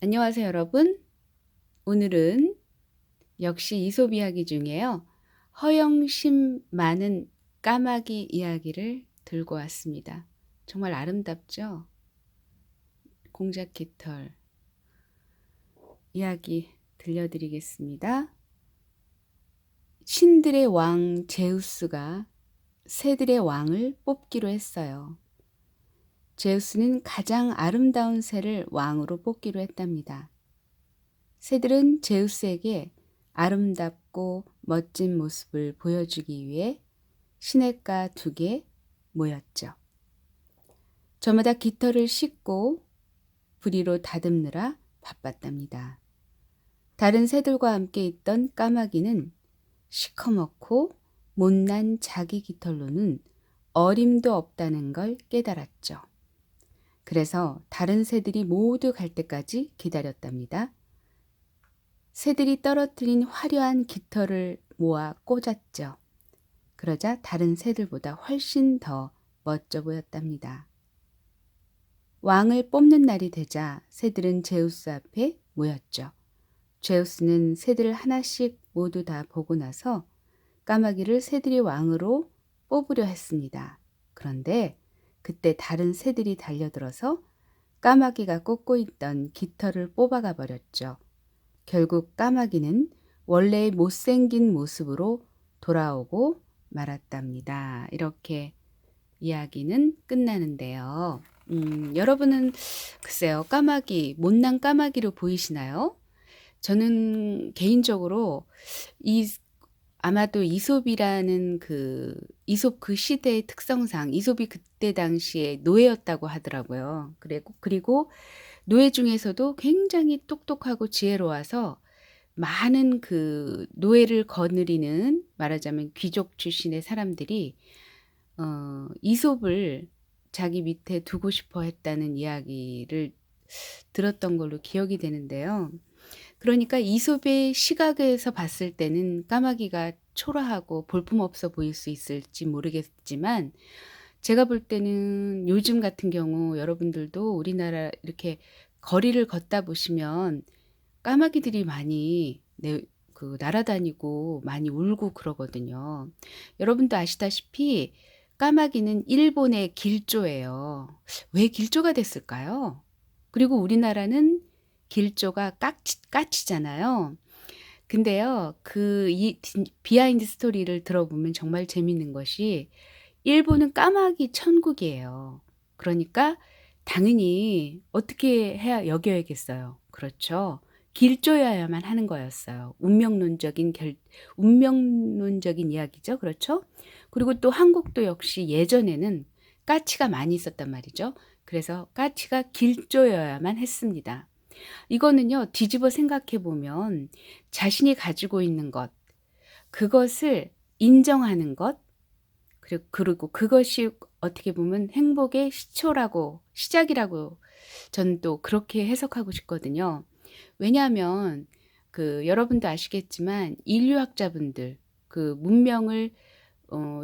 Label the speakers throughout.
Speaker 1: 안녕하세요, 여러분. 오늘은 역시 이솝 이야기 중에요. 허영심 많은 까마귀 이야기를 들고 왔습니다. 정말 아름답죠? 공작 깃털 이야기 들려드리겠습니다. 신들의 왕 제우스가 새들의 왕을 뽑기로 했어요. 제우스는 가장 아름다운 새를 왕으로 뽑기로 했답니다. 새들은 제우스에게 아름답고 멋진 모습을 보여주기 위해 시냇가 2개 모였죠. 저마다 깃털을 씻고 부리로 다듬느라 바빴답니다. 다른 새들과 함께 있던 까마귀는 시커멓고 못난 자기 깃털로는 어림도 없다는 걸 깨달았죠. 그래서 다른 새들이 모두 갈 때까지 기다렸답니다. 새들이 떨어뜨린 화려한 깃털을 모아 꽂았죠. 그러자 다른 새들보다 훨씬 더 멋져 보였답니다. 왕을 뽑는 날이 되자 새들은 제우스 앞에 모였죠. 제우스는 새들을 하나씩 모두 다 보고 나서 까마귀를 새들이 왕으로 뽑으려 했습니다. 그런데 그때 다른 새들이 달려들어서 까마귀가 꽂고 있던 깃털을 뽑아가 버렸죠. 결국 까마귀는 원래의 못생긴 모습으로 돌아오고 말았답니다. 이렇게 이야기는 끝나는데요. 여러분은 글쎄요, 까마귀, 못난 까마귀로 보이시나요? 저는 개인적으로 아마도 이솝이라는 이솝 그 시대의 특성상 이솝이 그때 당시에 노예였다고 하더라고요. 그리고 노예 중에서도 굉장히 똑똑하고 지혜로워서 많은 노예를 거느리는, 말하자면 귀족 출신의 사람들이 이솝을 자기 밑에 두고 싶어 했다는 이야기를 들었던 걸로 기억이 되는데요. 그러니까 이솝의 시각에서 봤을 때는 까마귀가 초라하고 볼품없어 보일 수 있을지 모르겠지만, 제가 볼 때는 요즘 같은 경우 여러분들도 우리나라 이렇게 거리를 걷다 보시면 까마귀들이 많이 날아다니고 많이 울고 그러거든요. 여러분도 아시다시피 까마귀는 일본의 길조예요. 왜 길조가 됐을까요? 그리고 우리나라는 길조가 까치잖아요. 근데요, 비하인드 스토리를 들어보면 정말 재밌는 것이, 일본은 까마귀 천국이에요. 그러니까 당연히 어떻게 여겨야겠어요. 그렇죠. 길조여야만 하는 거였어요. 운명론적인 이야기죠. 그렇죠. 그리고 또 한국도 역시 예전에는 까치가 많이 있었단 말이죠. 그래서 까치가 길조여야만 했습니다. 이거는요, 뒤집어 생각해 보면 자신이 가지고 있는 것, 그것을 인정하는 것, 그리고 그것이 어떻게 보면 행복의 시작이라고 저는 또 그렇게 해석하고 싶거든요. 왜냐하면 여러분도 아시겠지만 인류학자분들, 문명을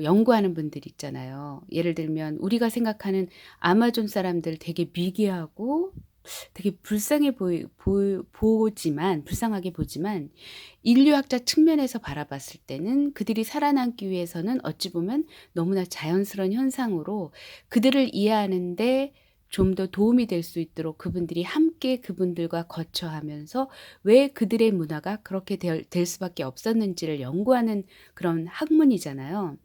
Speaker 1: 연구하는 분들 있잖아요. 예를 들면 우리가 생각하는 아마존 사람들 되게 미개하고 되게 불쌍하게 보지만 인류학자 측면에서 바라봤을 때는 그들이 살아남기 위해서는 어찌 보면 너무나 자연스러운 현상으로 그들을 이해하는데 좀 더 도움이 될 수 있도록 그분들이 함께 그분들과 거처하면서 왜 그들의 문화가 그렇게 될 수밖에 없었는지를 연구하는 그런 학문이잖아요.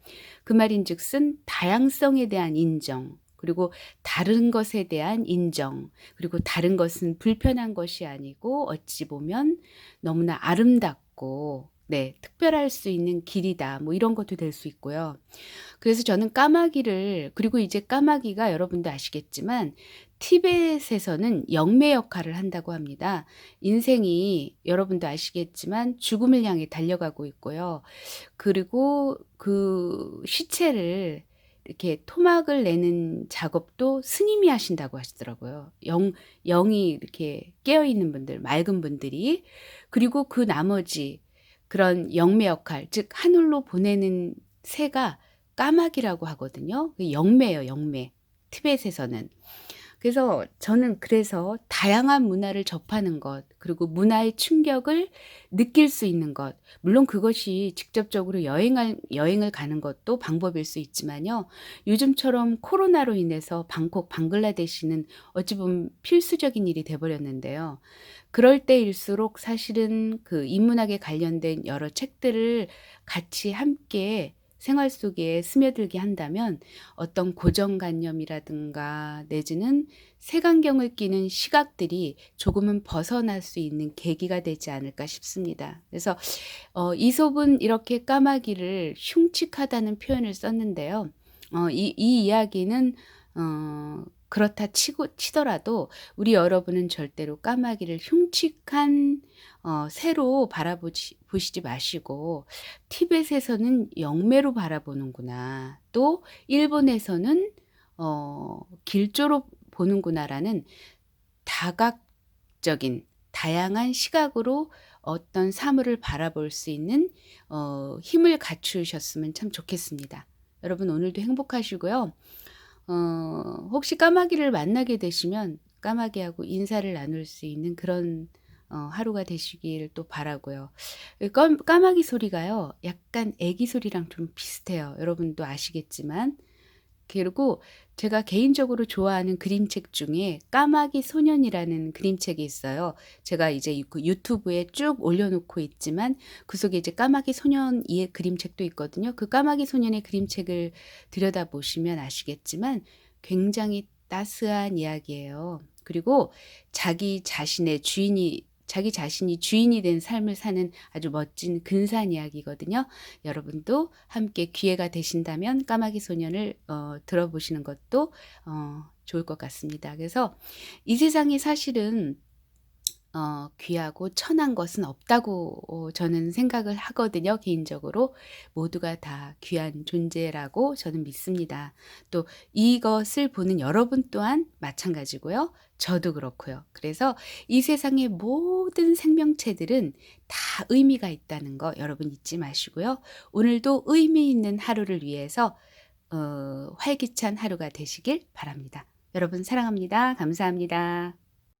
Speaker 1: 그 말인즉슨 다양성에 대한 인정, 그리고 다른 것에 대한 인정, 그리고 다른 것은 불편한 것이 아니고 어찌 보면 너무나 아름답고 특별할 수 있는 길이다. 뭐 이런 것도 될 수 있고요. 그래서 저는 그리고 이제 까마귀가 여러분도 아시겠지만 티벳에서는 영매 역할을 한다고 합니다. 인생이 여러분도 아시겠지만 죽음을 향해 달려가고 있고요. 그리고 그 시체를 이렇게 토막을 내는 작업도 스님이 하신다고 하시더라고요. 영이 이렇게 깨어있는 분들, 맑은 분들이. 그리고 그 나머지 그런 영매 역할, 즉 하늘로 보내는 새가 까마귀라고 하거든요. 영매예요, 영매. 티벳에서는. 그래서 저는 그래서 다양한 문화를 접하는 것, 그리고 문화의 충격을 느낄 수 있는 것, 물론 그것이 직접적으로 여행을 가는 것도 방법일 수 있지만요. 요즘처럼 코로나로 인해서 방콕, 방글라데시는 어찌 보면 필수적인 일이 돼 버렸는데요. 그럴 때일수록 사실은 그 인문학에 관련된 여러 책들을 같이 함께 생활 속에 스며들게 한다면 어떤 고정관념이라든가 내지는 색안경을 끼는 시각들이 조금은 벗어날 수 있는 계기가 되지 않을까 싶습니다. 그래서 이솝은 이렇게 까마귀를 흉측하다는 표현을 썼는데요. 이 이야기는 그렇다 치더라도 우리 여러분은 절대로 까마귀를 흉측한 새로 보시지 마시고 '티벳에서는 영매로 바라보는구나. 또 일본에서는 길조로 보는구나.'라는 다각적인 다양한 시각으로 어떤 사물을 바라볼 수 있는 힘을 갖추셨으면 참 좋겠습니다. 여러분 오늘도 행복하시고요. 혹시 까마귀를 만나게 되시면 까마귀하고 인사를 나눌 수 있는 그런 하루가 되시길 또 바라고요. 까마귀 소리가요. 약간 애기 소리랑 좀 비슷해요. 여러분도 아시겠지만. 그리고 제가 개인적으로 좋아하는 그림책 중에 까마귀 소년이라는 그림책이 있어요. 제가 이제 그 유튜브에 쭉 올려놓고 있지만 그 속에 이제 까마귀 소년의 그림책도 있거든요. 그 까마귀 소년의 그림책을 들여다보시면 아시겠지만 굉장히 따스한 이야기예요. 그리고 자기 자신이 주인이 된 삶을 사는 아주 멋진 근사한 이야기거든요. 여러분도 함께 기회가 되신다면 까마귀 소년을 들어보시는 것도 좋을 것 같습니다. 그래서 이 세상에 사실은 귀하고 천한 것은 없다고 저는 생각을 하거든요. 개인적으로 모두가 다 귀한 존재라고 저는 믿습니다. 또 이것을 보는 여러분 또한 마찬가지고요. 저도 그렇고요. 그래서 이 세상의 모든 생명체들은 다 의미가 있다는 거 여러분 잊지 마시고요. 오늘도 의미 있는 하루를 위해서 활기찬 하루가 되시길 바랍니다. 여러분 사랑합니다. 감사합니다.